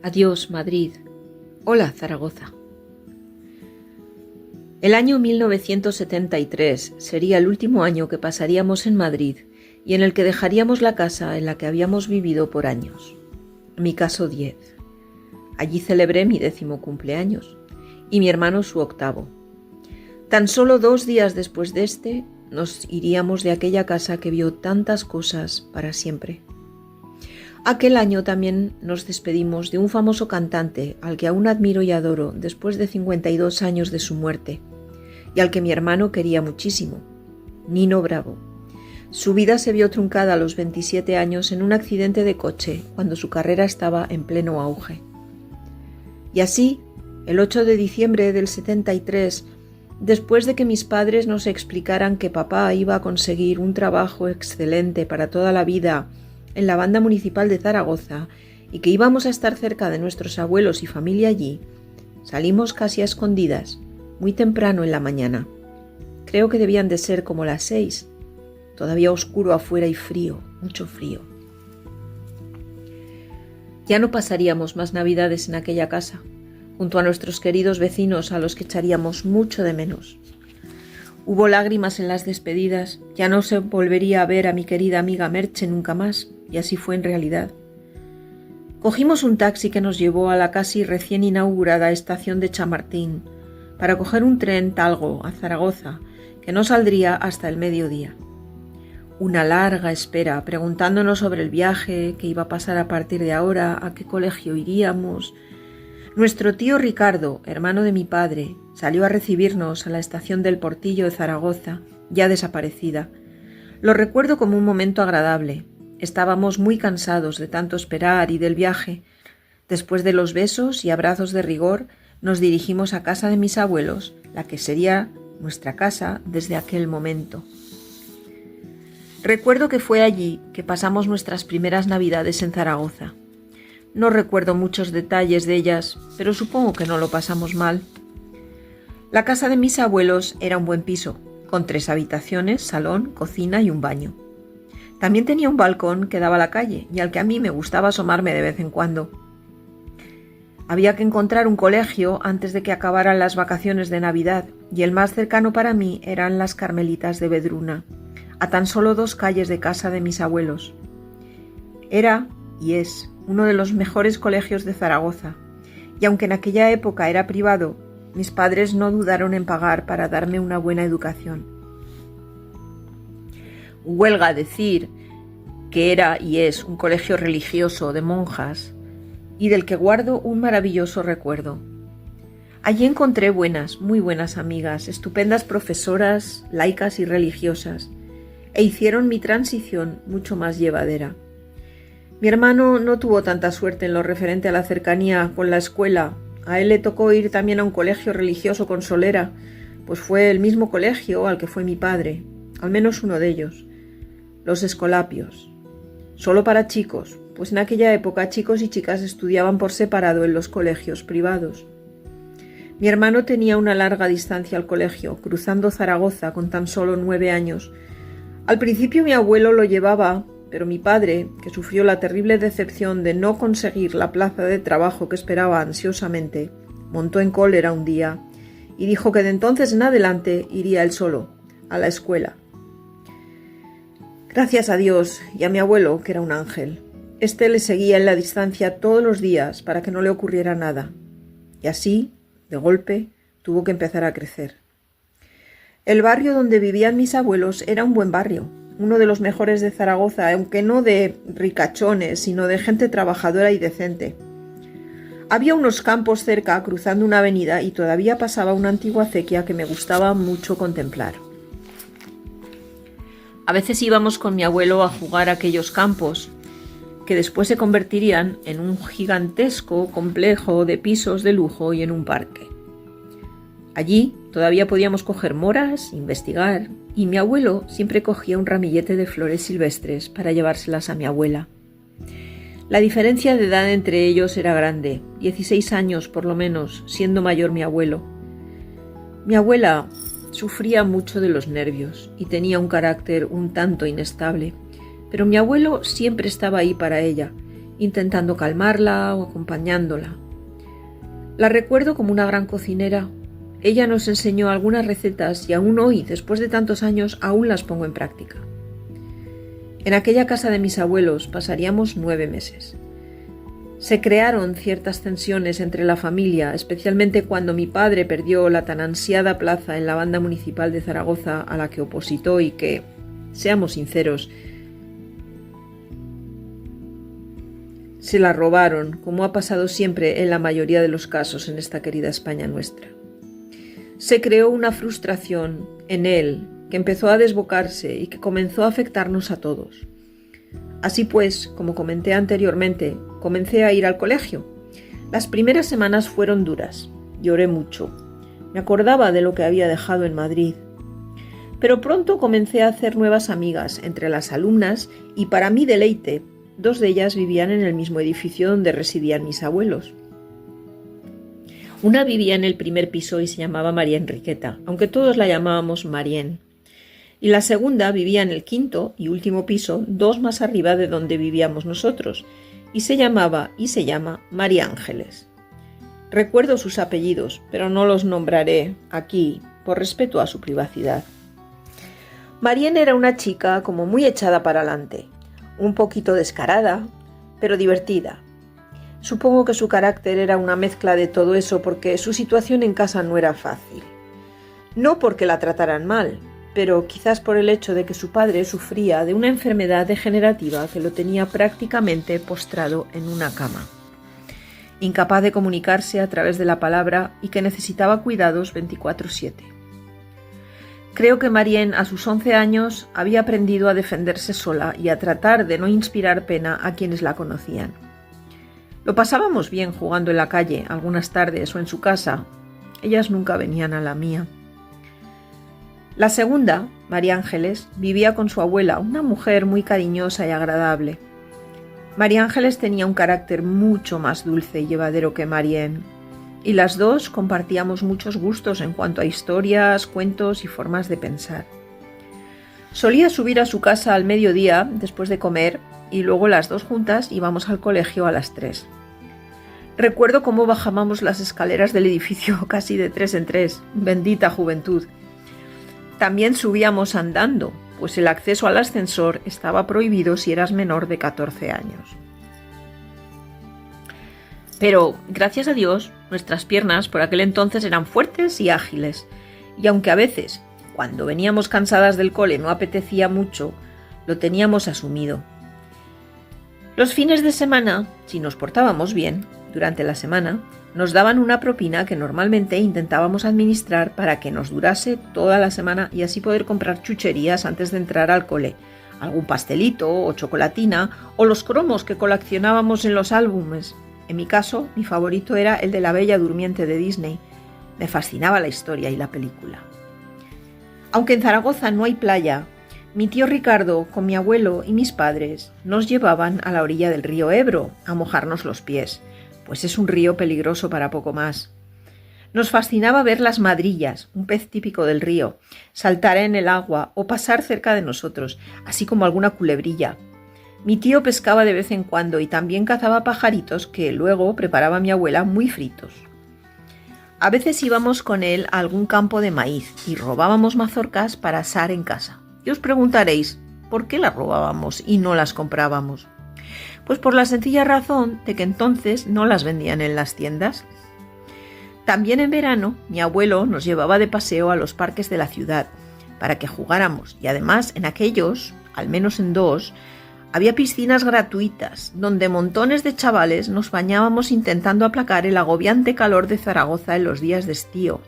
Adiós, Madrid. Hola, Zaragoza. El año 1973 sería el último año que pasaríamos en Madrid y en el que dejaríamos la casa en la que habíamos vivido por años. En mi caso, 10. Allí celebré mi 10º cumpleaños y mi hermano su 8º. Tan solo 2 días después de este, nos iríamos de aquella casa que vio tantas cosas para siempre. Aquel año también nos despedimos de un famoso cantante al que aún admiro y adoro después de 52 años de su muerte, y al que mi hermano quería muchísimo, Nino Bravo. Su vida se vio truncada a los 27 años en un accidente de coche cuando su carrera estaba en pleno auge. Y así, el 8 de diciembre del 73, después de que mis padres nos explicaran que papá iba a conseguir un trabajo excelente para toda la vida en la banda municipal de Zaragoza y que íbamos a estar cerca de nuestros abuelos y familia allí, salimos casi a escondidas, muy temprano en la mañana. Creo que debían de ser como las 6, todavía oscuro afuera y frío, mucho frío. Ya no pasaríamos más navidades en aquella casa, junto a nuestros queridos vecinos a los que echaríamos mucho de menos. Hubo lágrimas en las despedidas, ya no se volvería a ver a mi querida amiga Merche nunca más, y así fue en realidad. Cogimos un taxi que nos llevó a la casi recién inaugurada estación de Chamartín, para coger un tren Talgo a Zaragoza, que no saldría hasta el mediodía. Una larga espera, preguntándonos sobre el viaje, qué iba a pasar a partir de ahora, a qué colegio iríamos. Nuestro tío Ricardo, hermano de mi padre, salió a recibirnos a la estación del Portillo de Zaragoza, ya desaparecida. Lo recuerdo como un momento agradable. Estábamos muy cansados de tanto esperar y del viaje. Después de los besos y abrazos de rigor, nos dirigimos a casa de mis abuelos, la que sería nuestra casa desde aquel momento. Recuerdo que fue allí que pasamos nuestras primeras navidades en Zaragoza. No recuerdo muchos detalles de ellas, pero supongo que no lo pasamos mal. La casa de mis abuelos era un buen piso, con 3 habitaciones, salón, cocina y un baño. También tenía un balcón que daba a la calle y al que a mí me gustaba asomarme de vez en cuando. Había que encontrar un colegio antes de que acabaran las vacaciones de Navidad y el más cercano para mí eran las Carmelitas de Vedruna, a tan solo 2 calles de casa de mis abuelos. Era, y es, uno de los mejores colegios de Zaragoza, y aunque en aquella época era privado, mis padres no dudaron en pagar para darme una buena educación. Huelga decir que era y es un colegio religioso de monjas y del que guardo un maravilloso recuerdo. Allí encontré buenas, muy buenas amigas, estupendas profesoras, laicas y religiosas, e hicieron mi transición mucho más llevadera. Mi hermano no tuvo tanta suerte en lo referente a la cercanía con la escuela. A él le tocó ir también a un colegio religioso con solera, pues fue el mismo colegio al que fue mi padre, al menos uno de ellos. Los Escolapios. Solo para chicos, pues en aquella época chicos y chicas estudiaban por separado en los colegios privados. Mi hermano tenía una larga distancia al colegio, cruzando Zaragoza con tan solo 9 años. Al principio mi abuelo lo llevaba, pero mi padre, que sufrió la terrible decepción de no conseguir la plaza de trabajo que esperaba ansiosamente, montó en cólera un día y dijo que de entonces en adelante iría él solo, a la escuela. Gracias a Dios y a mi abuelo, que era un ángel. Este le seguía en la distancia todos los días para que no le ocurriera nada. Y así, de golpe, tuvo que empezar a crecer. El barrio donde vivían mis abuelos era un buen barrio, uno de los mejores de Zaragoza, aunque no de ricachones, sino de gente trabajadora y decente. Había unos campos cerca, cruzando una avenida, y todavía pasaba una antigua acequia que me gustaba mucho contemplar. A veces íbamos con mi abuelo a jugar a aquellos campos, que después se convertirían en un gigantesco complejo de pisos de lujo y en un parque. Allí todavía podíamos coger moras, investigar, y mi abuelo siempre cogía un ramillete de flores silvestres para llevárselas a mi abuela. La diferencia de edad entre ellos era grande, 16 años por lo menos, siendo mayor mi abuelo. Mi abuela sufría mucho de los nervios y tenía un carácter un tanto inestable, pero mi abuelo siempre estaba ahí para ella intentando calmarla o acompañándola. La recuerdo como una gran cocinera. Ella nos enseñó algunas recetas y aún hoy, después de tantos años, aún las pongo en práctica. En aquella casa de mis abuelos pasaríamos 9 meses. Se crearon ciertas tensiones entre la familia, especialmente cuando mi padre perdió la tan ansiada plaza en la banda municipal de Zaragoza a la que opositó y que, seamos sinceros, se la robaron, como ha pasado siempre en la mayoría de los casos en esta querida España nuestra. Se creó una frustración en él que empezó a desbocarse y que comenzó a afectarnos a todos. Así pues, como comenté anteriormente, comencé a ir al colegio. Las primeras semanas fueron duras. Lloré mucho. Me acordaba de lo que había dejado en Madrid. Pero pronto comencé a hacer nuevas amigas entre las alumnas y, para mi deleite, 2 de ellas vivían en el mismo edificio donde residían mis abuelos. Una vivía en el primer piso y se llamaba María Enriqueta, aunque todos la llamábamos Marien. Y la segunda vivía en el quinto y último piso, 2 más arriba de donde vivíamos nosotros, y se llamaba y se llama María Ángeles. Recuerdo sus apellidos, pero no los nombraré aquí por respeto a su privacidad. Marien era una chica como muy echada para adelante, un poquito descarada, pero divertida. Supongo que su carácter era una mezcla de todo eso porque su situación en casa no era fácil. No porque la trataran mal, pero quizás por el hecho de que su padre sufría de una enfermedad degenerativa que lo tenía prácticamente postrado en una cama, incapaz de comunicarse a través de la palabra y que necesitaba cuidados 24/7. Creo que Marien, a sus 11 años, había aprendido a defenderse sola y a tratar de no inspirar pena a quienes la conocían. Lo pasábamos bien jugando en la calle, algunas tardes, o en su casa. Ellas nunca venían a la mía. La segunda, María Ángeles, vivía con su abuela, una mujer muy cariñosa y agradable. María Ángeles tenía un carácter mucho más dulce y llevadero que Marien, y las 2 compartíamos muchos gustos en cuanto a historias, cuentos y formas de pensar. Solía subir a su casa al mediodía, después de comer, y luego las 2 juntas íbamos al colegio a las 3. Recuerdo cómo bajábamos las escaleras del edificio casi de 3 en 3, bendita juventud. También subíamos andando, pues el acceso al ascensor estaba prohibido si eras menor de 14 años. Pero, gracias a Dios, nuestras piernas por aquel entonces eran fuertes y ágiles, y aunque a veces, cuando veníamos cansadas del cole, no apetecía mucho, lo teníamos asumido. Los fines de semana, si nos portábamos bien, durante la semana, nos daban una propina que normalmente intentábamos administrar para que nos durase toda la semana y así poder comprar chucherías antes de entrar al cole, algún pastelito o chocolatina o los cromos que coleccionábamos en los álbumes. En mi caso, mi favorito era el de la Bella Durmiente de Disney. Me fascinaba la historia y la película. Aunque en Zaragoza no hay playa, mi tío Ricardo, con mi abuelo y mis padres, nos llevaban a la orilla del río Ebro a mojarnos los pies, pues es un río peligroso para poco más. Nos fascinaba ver las madrillas, un pez típico del río, saltar en el agua o pasar cerca de nosotros, así como alguna culebrilla. Mi tío pescaba de vez en cuando y también cazaba pajaritos que luego preparaba mi abuela muy fritos. A veces íbamos con él a algún campo de maíz y robábamos mazorcas para asar en casa. Y os preguntaréis, ¿por qué las robábamos y no las comprábamos? Pues por la sencilla razón de que entonces no las vendían en las tiendas. También en verano mi abuelo nos llevaba de paseo a los parques de la ciudad para que jugáramos y además en aquellos, al menos en 2, había piscinas gratuitas donde montones de chavales nos bañábamos intentando aplacar el agobiante calor de Zaragoza en los días de estío.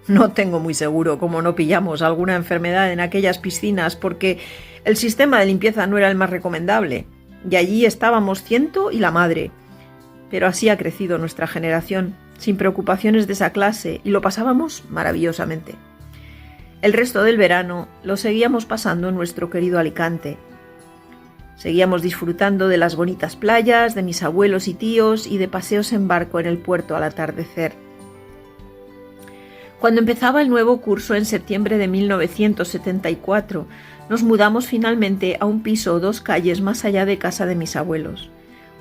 No tengo muy seguro cómo no pillamos alguna enfermedad en aquellas piscinas porque el sistema de limpieza no era el más recomendable. Y allí estábamos ciento y la madre. Pero así ha crecido nuestra generación, sin preocupaciones de esa clase, y lo pasábamos maravillosamente. El resto del verano lo seguíamos pasando en nuestro querido Alicante. Seguíamos disfrutando de las bonitas playas, de mis abuelos y tíos, y de paseos en barco en el puerto al atardecer. Cuando empezaba el nuevo curso en septiembre de 1974, nos mudamos finalmente a un piso 2 calles más allá de casa de mis abuelos.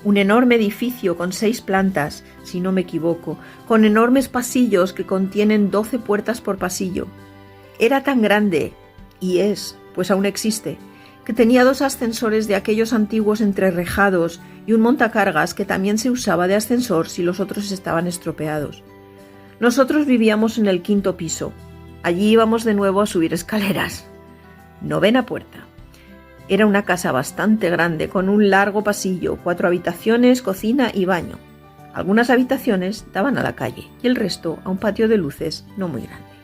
Un enorme edificio con 6 plantas, si no me equivoco, con enormes pasillos que contienen 12 puertas por pasillo. Era tan grande, y es, pues aún existe, que tenía 2 ascensores de aquellos antiguos entrerejados y un montacargas que también se usaba de ascensor si los otros estaban estropeados. Nosotros vivíamos en el 5.º piso. Allí íbamos de nuevo a subir escaleras. 9ª puerta. Era una casa bastante grande, con un largo pasillo, 4 habitaciones, cocina y baño. Algunas habitaciones daban a la calle y el resto a un patio de luces no muy grande.